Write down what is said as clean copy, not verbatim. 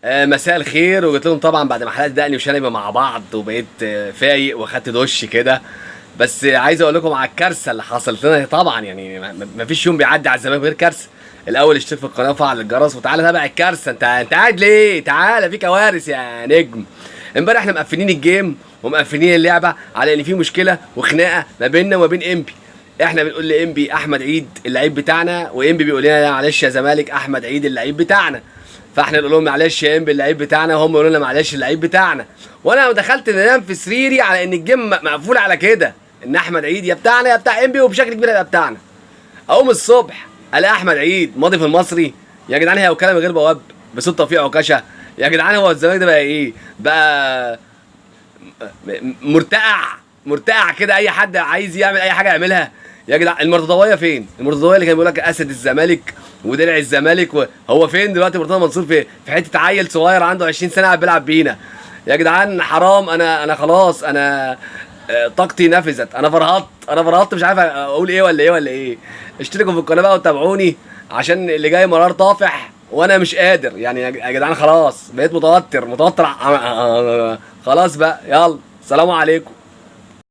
مساء الخير، وقلت لهم طبعا بعد ما حلقت دقني وشنبه مع بعض وبقيت فايق واخدت دش كده. بس عايز اقول لكم على الكارثه اللي حصلت لنا طبعا، يعني ما فيش يوم بيعدي على الزمالك غير كارثه. الاول اشترك في القناه وفعل الجرس وتعالى تابع الكارثه. انت قاعد ليه؟ تعالى، في كوارث يا نجم. امبارح احنا مقفلين الجيم ومقفلين اللعبه على ان في مشكله وخناقه ما بيننا وما بين امبي. احنا بنقول لامبي احمد عيد اللعيب بتاعنا، وامبي بيقول لنا معلش يا زمالك احمد عيد اللعيب بتاعنا. فاحنا نقول لهم معلش يا امبي اللعيب بتاعنا، وهم يقولوا لنا معلش اللعيب بتاعنا. وانا دخلت انام في سريري على ان الجيم مقفول على كده، ان احمد عيد يا بتاعنا يا بتاع امبي، وبشكل كبير يبقى بتاعنا. اقوم الصبح الاقي احمد عيد ماضي في المصري. يا جدعان هي وكاله من غير بواب بصوت توفيق عكاشه؟ يا جدعان هو الزمالك ده بقى ايه بقى؟ مرتقع كده، اي حد عايز يعمل اي حاجه يعملها. يا جدعان المرتضويه فين؟ المرتضويه اللي كان بيقول لك اسد الزمالك ودرع الزمالك هو فين دلوقتي؟ مرتضى منصور في حته عيل صغير عنده 20 سنه قاعد بيلعب بينا. يا جدعان حرام. انا خلاص، انا طاقتي نفذت. انا فرهطت مش عارف اقول ايه ولا ايه ولا ايه. اشتركوا في القناه بقى وتابعوني عشان اللي جاي مرار طافح، وانا مش قادر يعني. يا جدعان خلاص بقيت متوتر. خلاص بقى، يلا سلام عليكم.